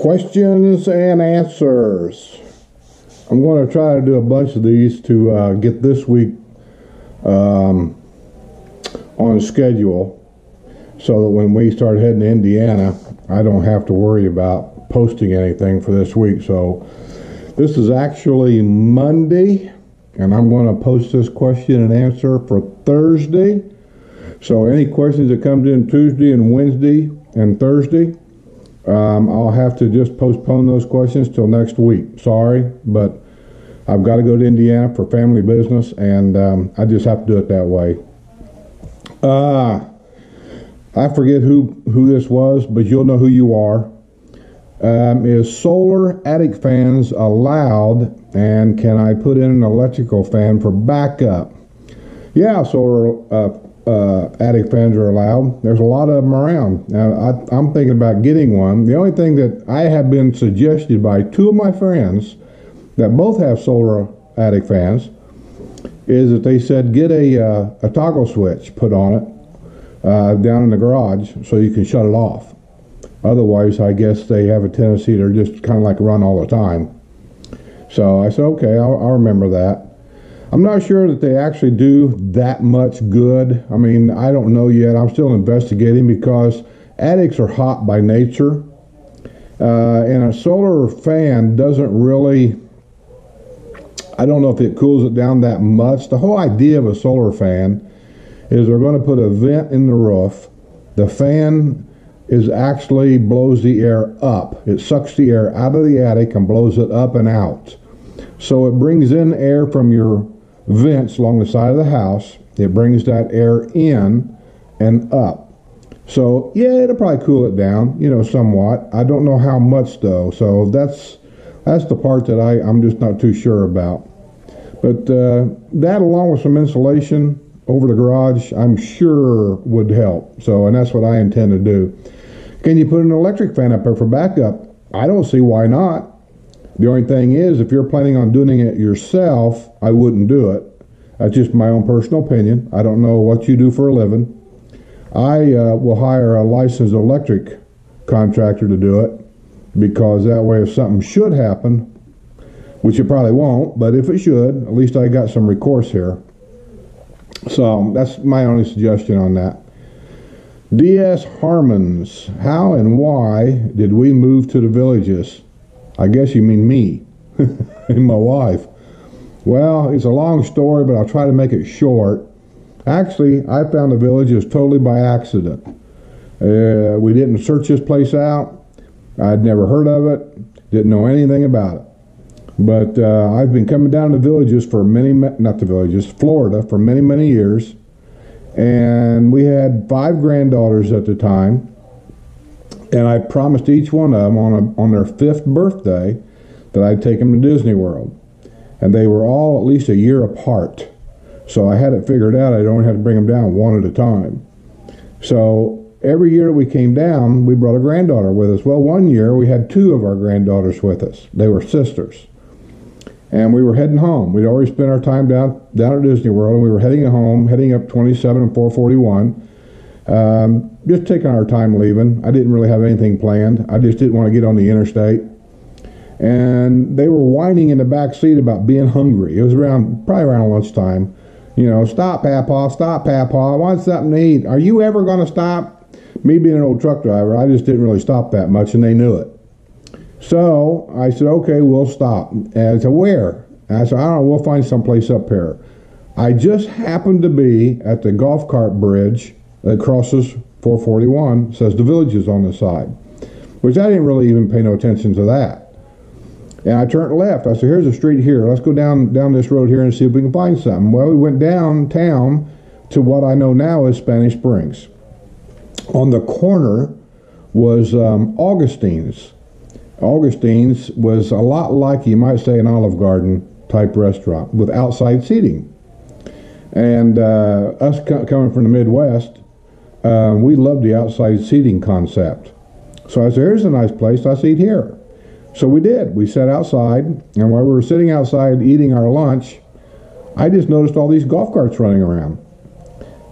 Questions and answers. I'm going to try to do a bunch of these to get this week on schedule, so that when we start heading to Indiana, I don't have to worry about posting anything for this week. So this is actually Monday, and I'm going to post this question and answer for Thursday. So any questions that comes in Tuesday and Wednesday and Thursday, I'll have to just postpone those questions till next week. Sorry, but I've got to go to Indiana for family business, and I just have to do it that way. I forget who this was, but you'll know who you are. Is solar attic fans allowed, and can I put in an electrical fan for backup? Yeah, solar attic fans are allowed. There's a lot of them around. I'm thinking about getting one. The only thing that I have been suggested by two of my friends that both have solar attic fans is that they said get a toggle switch put on it down in the garage so you can shut it off. Otherwise, I guess they have a tendency to just kind of like run all the time. So I said, okay, I'll remember that. I'm not sure that they actually do that much good. I mean, I don't know yet. I'm still investigating because attics are hot by nature. And a solar fan doesn't really, I don't know if it cools it down that much. The whole idea of a solar fan is they're going to put a vent in the roof. The fan is actually blows the air up. It sucks the air out of the attic and blows it up and out. So it brings in air from your vents along the side of the house. It brings that air in and up. So yeah, it'll probably cool it down, somewhat. I don't know how much though. So that's the part that I'm just not too sure about. But that, along with some insulation over the garage, I'm sure would help. So, and that's what I intend to do. Can you put an electric fan up there for backup? I don't see why not. The only thing is, if you're planning on doing it yourself, I wouldn't do it. That's just my own personal opinion. I don't know what you do for a living. I will hire a licensed electric contractor to do it, because that way if something should happen, which it probably won't, but if it should, at least I got some recourse here. So that's my only suggestion on that. D.S. Harmons, how and why did we move to the Villages? I guess you mean me and my wife. Well, it's a long story, but I'll try to make it short. Actually, I found the Villages totally by accident. We didn't search this place out. I'd never heard of it, didn't know anything about it. But I've been coming down to Villages for Florida for many, many years. And we had 5 granddaughters at the time. And I promised each one of them on their 5th birthday that I'd take them to Disney World. And they were all at least a year apart. So I had it figured out. I only had to bring them down one at a time. So every year that we came down, we brought a granddaughter with us. Well, one year we had 2 of our granddaughters with us. They were sisters. And we were heading home. We'd already spent our time down at Disney World, and we were heading home, heading up 27 and 441. Just taking our time leaving. I didn't really have anything planned. I just didn't want to get on the interstate. And they were whining in the back seat about being hungry. It was probably around lunchtime. Stop, Papa, I want something to eat. Are you ever going to stop? Me being an old truck driver, I just didn't really stop that much, and they knew it. So I said, okay, we'll stop. And I said, where? And I said, I don't know, we'll find someplace up here. I just happened to be at the golf cart bridge that crosses 441, says the Villages on the side, which I didn't really even pay no attention to that. And I turned left. I said, here's a street here. Let's go down this road here and see if we can find something. Well, we went downtown to what I know now is Spanish Springs. On the corner was Augustine's. Augustine's was a lot like, you might say, an Olive Garden type restaurant with outside seating. And us coming from the Midwest, we loved the outside seating concept. So I said, here's a nice place, let's eat here. So we did. We sat outside, and while we were sitting outside eating our lunch, I just noticed all these golf carts running around.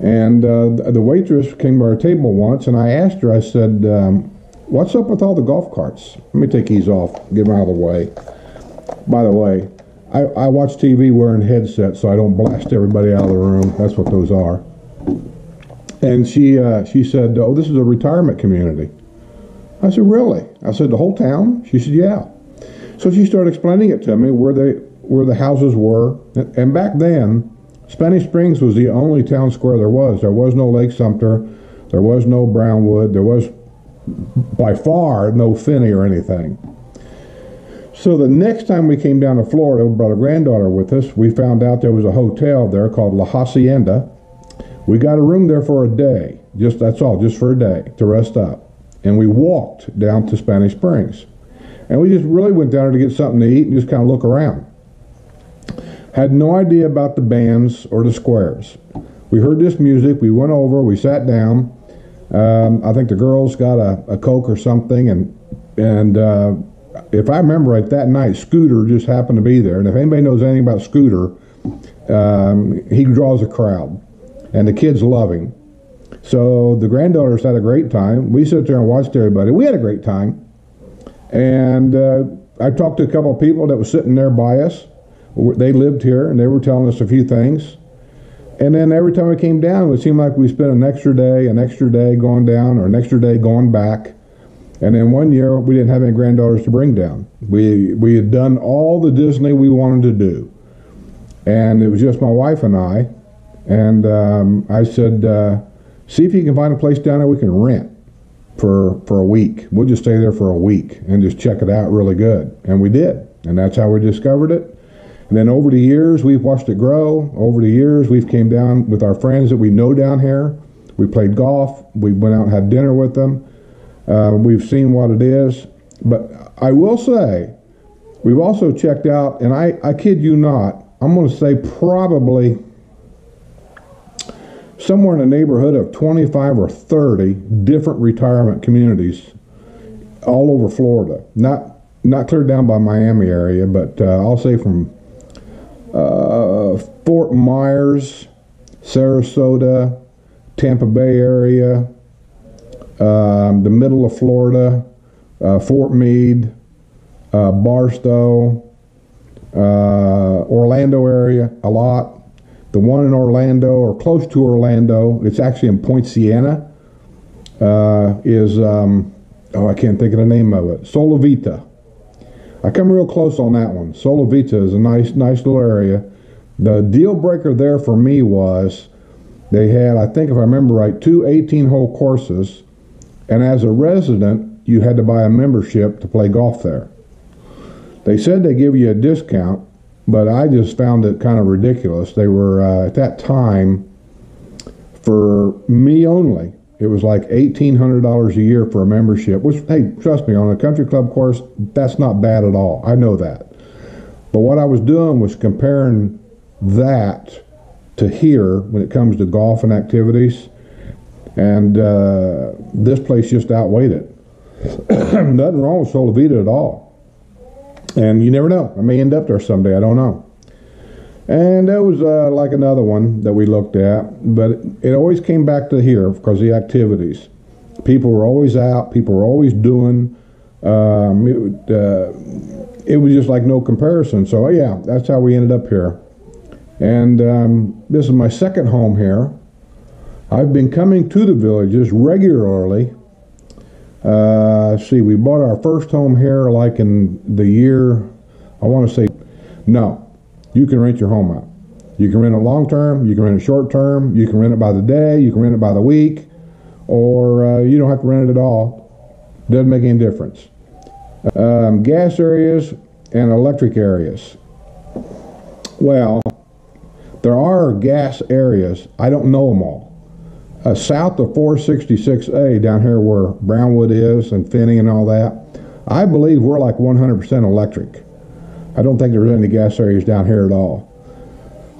And the waitress came to our table once, and I asked her, I said, what's up with all the golf carts? Let me take these off, get them out of the way. By the way, I watch TV wearing headsets so I don't blast everybody out of the room. That's what those are. And she said, oh, this is a retirement community. I said, really? I said, the whole town? She said, yeah. So she started explaining it to me where the houses were. And back then, Spanish Springs was the only town square there was. There was no Lake Sumter. There was no Brownwood. There was, by far, no Finney or anything. So the next time we came down to Florida, we brought a granddaughter with us. We found out there was a hotel there called La Hacienda. We got a room there for a day. That's all, just for a day, to rest up. And we walked down to Spanish Springs. And we just really went down there to get something to eat and just kind of look around. Had no idea about the bands or the squares. We heard this music, we went over, we sat down. I think the girls got a Coke or something, and if I remember right, that night Scooter just happened to be there. And if anybody knows anything about Scooter, he draws a crowd, and the kids love him. So the granddaughters had a great time. We sat there and watched everybody. We had a great time. And I talked to a couple of people that were sitting there by us. They lived here, and they were telling us a few things. And then every time we came down, it seemed like we spent an extra day going down, or an extra day going back. And then one year, we didn't have any granddaughters to bring down. We had done all the Disney we wanted to do. And it was just my wife and I. And I said, see if you can find a place down there we can rent for a week. We'll just stay there for a week and just check it out really good. And we did. And that's how we discovered it. And then over the years, we've watched it grow. Over the years, we've came down with our friends that we know down here. We played golf. We went out and had dinner with them. We've seen what it is. But I will say, we've also checked out, and I kid you not, I'm going to say probably somewhere in the neighborhood of 25 or 30 different retirement communities all over Florida. Not clear down by Miami area, but I'll say from Fort Myers, Sarasota, Tampa Bay area, the middle of Florida, Fort Meade, Barstow, Orlando area, a lot. The one in Orlando, or close to Orlando, it's actually in Point Siena, is, I can't think of the name of it, Solovita. I come real close on that one. Solovita is a nice little area. The deal breaker there for me was they had, I think if I remember right, 2 18-hole courses, and as a resident, you had to buy a membership to play golf there. They said they give you a discount, but I just found it kind of ridiculous. They were, at that time, for me only, it was like $1,800 a year for a membership, which, hey, trust me, on a country club course, that's not bad at all. I know that. But what I was doing was comparing that to here when it comes to golf and activities, and this place just outweighed it. Nothing wrong with Solovita at all. And you never know. I may end up there someday. I don't know. And that was like another one that we looked at. But it always came back to here because of the activities. People were always out. People were always doing. It was just like no comparison. So, yeah, that's how we ended up here. And this is my second home here. I've been coming to the villages regularly. See, we bought our first home here like in the year, I want to say, no, you can rent your home out. You can rent it long term, you can rent it short term, you can rent it by the day, you can rent it by the week, or you don't have to rent it at all. Doesn't make any difference. Gas areas and electric areas. Well, there are gas areas, I don't know them all. South of 466A, down here where Brownwood is and Finney and all that, I believe we're like 100% electric. I don't think there's any gas areas down here at all.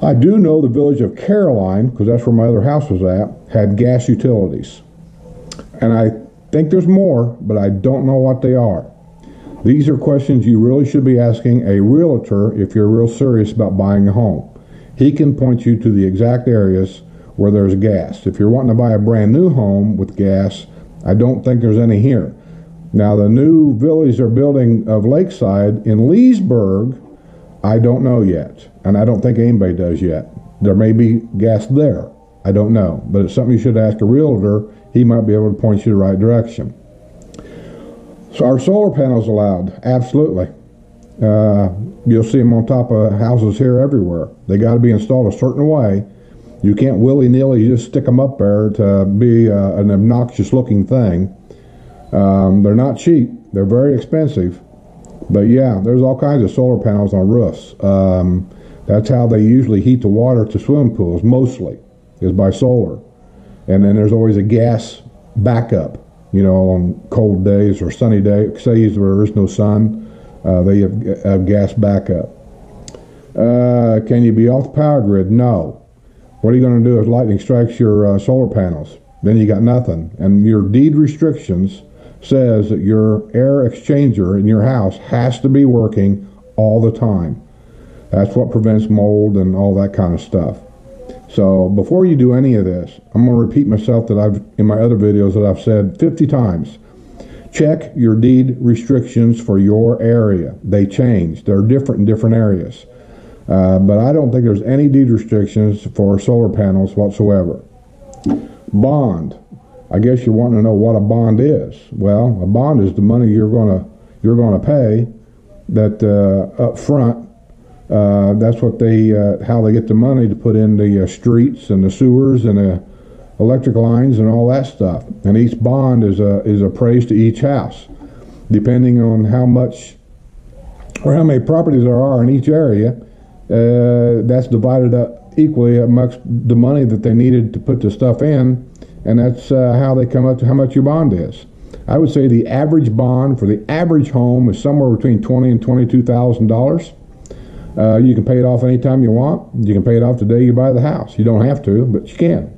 I do know the village of Caroline, because that's where my other house was at, had gas utilities. And I think there's more, but I don't know what they are. These are questions you really should be asking a realtor if you're real serious about buying a home. He can point you to the exact areas where there's gas. If you're wanting to buy a brand new home with gas, I don't think there's any here. Now, the new village they're building of Lakeside in Leesburg, I don't know yet, and I don't think anybody does yet. There may be gas there. I don't know, but it's something you should ask a realtor. He might be able to point you the right direction. So are solar panels allowed? Absolutely. You'll see them on top of houses here everywhere. They got to be installed a certain way. You can't willy-nilly just stick them up there to be an obnoxious-looking thing. They're not cheap. They're very expensive. But yeah, there's all kinds of solar panels on roofs. That's how they usually heat the water to swimming pools, mostly, is by solar. And then there's always a gas backup, you know, on cold days or sunny days, days where there is no sun. They have gas backup. Can you be off the power grid? No. What are you going to do if lightning strikes your solar panels? Then you got nothing. And your deed restrictions says that your air exchanger in your house has to be working all the time. That's what prevents mold and all that kind of stuff. So before you do any of this, I'm going to repeat myself that I've in my other videos that I've said 50 times. Check your deed restrictions for your area. They change. They're different in different areas. But I don't think there's any deed restrictions for solar panels whatsoever. Bond. I guess you want to know what a bond is. Well, a bond is the money you're going to pay that up front. That's what how they get the money to put in the streets and the sewers and the electric lines and all that stuff. And each bond is appraised to each house, depending on how much or how many properties there are in each area. That's divided up equally amongst the money that they needed to put the stuff in, and that's how they come up to how much your bond is. I would say the average bond for the average home is somewhere between $20,000 and $22,000. You can pay it off anytime you want. You can pay it off the day you buy the house. You don't have to, but you can.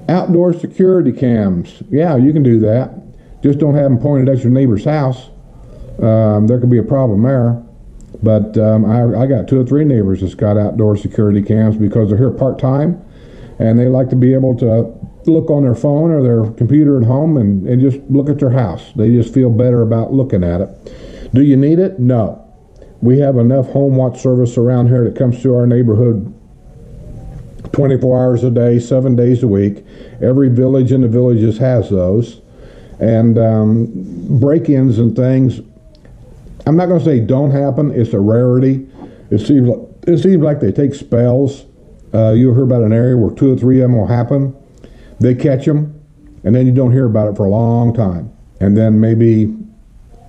Outdoor security cams. Yeah, you can do that. Just don't have them pointed at your neighbor's house. There could be a problem there. But I got 2 or 3 neighbors that's got outdoor security cams because they're here part-time, and they like to be able to look on their phone or their computer at home and just look at their house. They just feel better about looking at it. Do you need it? No. We have enough home watch service around here that comes to our neighborhood 24 hours a day, 7 days a week. Every village in the villages has those. And break-ins and things, I'm not going to say don't happen. It's a rarity. It seems like they take spells. You'll hear about an area where 2 or 3 of them will happen. They catch them, and then you don't hear about it for a long time. And then maybe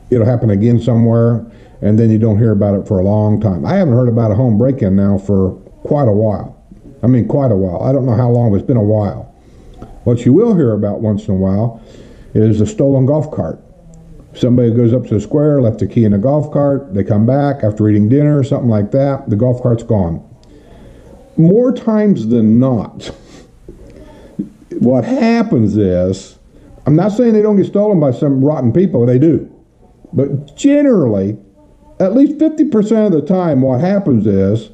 it'll happen again somewhere, and then you don't hear about it for a long time. I haven't heard about a home break-in now for quite a while. I mean, quite a while. I don't know how long, but it's been a while. What you will hear about once in a while is a stolen golf cart. Somebody goes up to the square, left the key in the golf cart, they come back after eating dinner or something like that, the golf cart's gone. More times than not, what happens is, I'm not saying they don't get stolen by some rotten people, they do. But generally, at least 50% of the time, what happens is,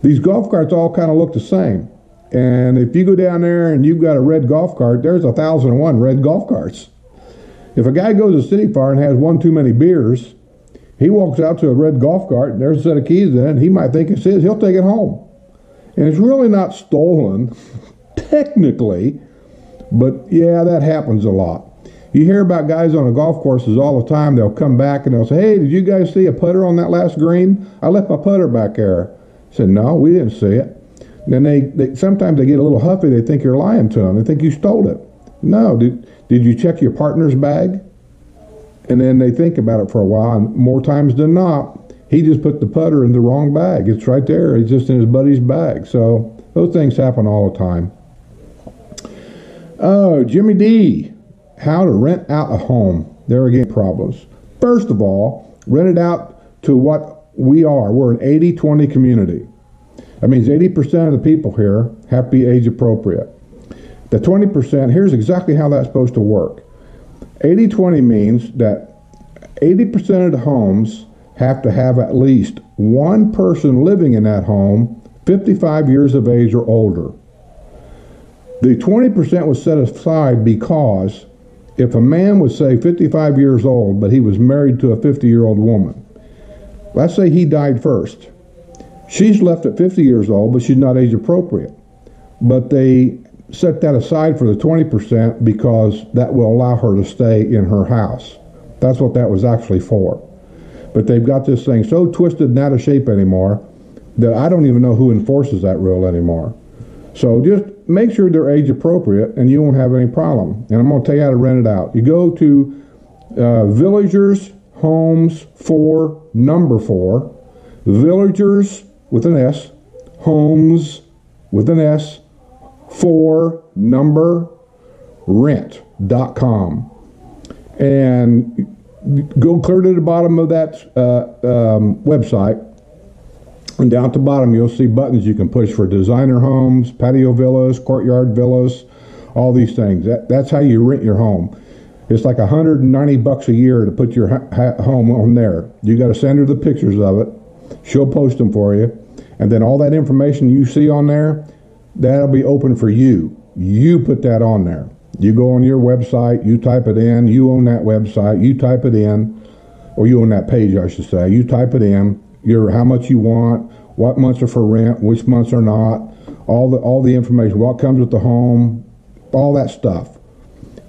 these golf carts all kind of look the same. And if you go down there and you've got a red golf cart, there's 1,001 red golf carts. If a guy goes to City Fire and has one too many beers, he walks out to a red golf cart and there's a set of keys in it, he might think it's his, he'll take it home. And it's really not stolen, technically, but yeah, that happens a lot. You hear about guys on the golf courses all the time, they'll come back and they'll say, hey, did you guys see a putter on that last green? I left my putter back there. I said, no, we didn't see it. Then they sometimes they get a little huffy, they think you're lying to them, they think you stole it. No, did you check your partner's bag? And then they think about it for a while, and more times than not, he just put the putter in the wrong bag. It's right there. It's just in his buddy's bag. So those things happen all the time. Oh, Jimmy D. How to rent out a home. There again, problems. First of all, rent it out to what we are. We're an 80-20 community. That means 80% of the people here have to be age appropriate. The 20%, here's exactly how that's supposed to work. 80-20 means that 80% of the homes have to have at least one person living in that home 55 years of age or older. The 20% was set aside because if a man was, say, 55 years old, but he was married to a 50-year-old woman, let's say he died first. She's left at 50 years old, but she's not age appropriate. But they set that aside for the 20% because that will allow her to stay in her house. That's what that was actually for. But they've got this thing so twisted and out of shape anymore that I don't even know who enforces that rule anymore. So just make sure they're age appropriate and you won't have any problem. And I'm going to tell you how to rent it out. You go to Villagers Homes 4, number 4, Villagers with an S, Homes with an S, 4, number, rent.com. And go clear to the bottom of that website, and down at the bottom you'll see buttons you can push for designer homes, patio villas, courtyard villas, all these things. That's how you rent your home. It's like $190 a year to put your home on there. You got to send her the pictures of it. She'll post them for you, and then all that information you see on there, that'll be open for you. You put that on there. You go on your website, you type it in, you own that website, you type it in, or you own that page, I should say. You type it in, how much you want, what months are for rent, which months are not, all the information, what comes with the home, all that stuff.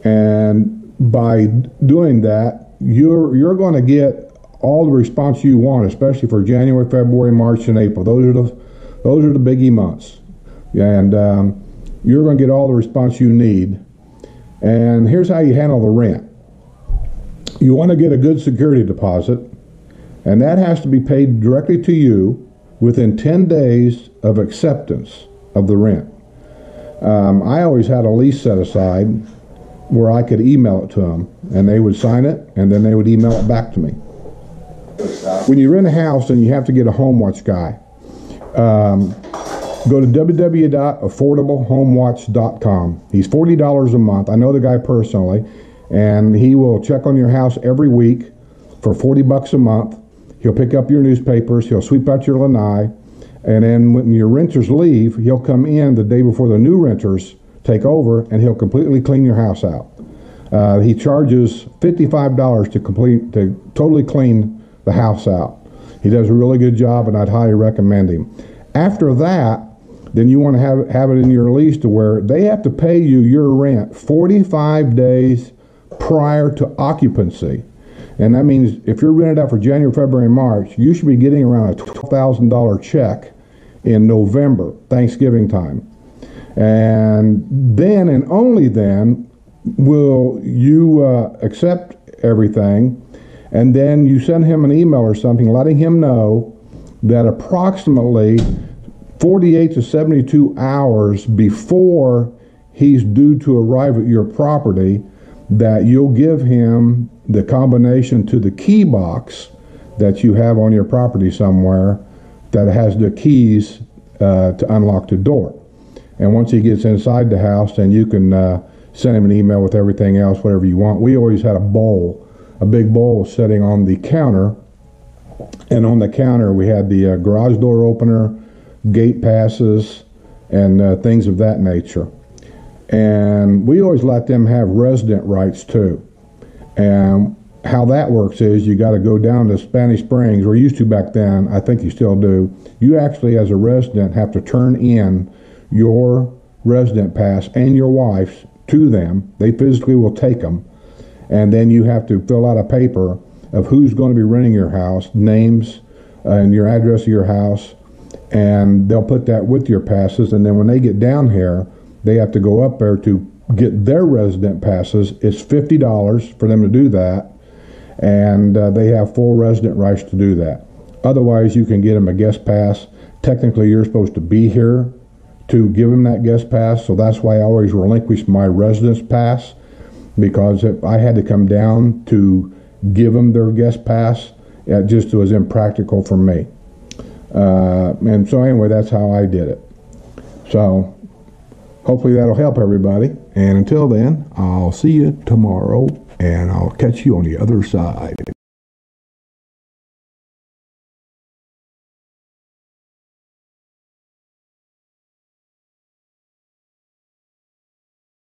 And by doing that, you're going to get all the response you want, especially for January, February, March, and April. Those are the biggie months. And you're going to get all the response you need. And here's how you handle the rent. You want to get a good security deposit, and that has to be paid directly to you within 10 days of acceptance of the rent. I always had a lease set aside where I could email it to them, and they would sign it, and then they would email it back to me. When you rent a house and you have to get a home watch guy, go to www.affordablehomewatch.com. He's $40 a month. I know the guy personally, and he will check on your house every week for $40 a month. He'll pick up your newspapers. He'll sweep out your lanai, and then when your renters leave, he'll come in the day before the new renters take over, and he'll completely clean your house out. He charges $55 to totally clean the house out. He does a really good job, and I'd highly recommend him. After that, then you want to have it in your lease to where they have to pay you your rent 45 days prior to occupancy. And that means if you're rented out for January, February, March, you should be getting around a $12,000 check in November, Thanksgiving time. And then and only then will you accept everything, and then you send him an email or something letting him know that approximately 48 to 72 hours before he's due to arrive at your property, that you'll give him the combination to the key box that you have on your property somewhere that has the keys to unlock the door. And once he gets inside the house, then you can send him an email with everything else, whatever you want. We always had a big bowl sitting on the counter, and on the counter we had the garage door opener, gate passes, and things of that nature. And we always let them have resident rights too. And how that works is you got to go down to Spanish Springs, or used to back then, I think you still do. You actually, as a resident, have to turn in your resident pass and your wife's to them. They physically will take them. And then you have to fill out a paper of who's going to be renting your house, names, and your address of your house, and they'll put that with your passes. And then when they get down here, they have to go up there to get their resident passes. It's $50 for them to do that, and they have full resident rights to do that. Otherwise, you can get them a guest pass. Technically, you're supposed to be here to give them that guest pass, so that's why I always relinquish my residence pass, because if I had to come down to give them their guest pass, it just was impractical for me. And so anyway, that's how I did it. So hopefully that'll help everybody. And until then, I'll see you tomorrow, and I'll catch you on the other side.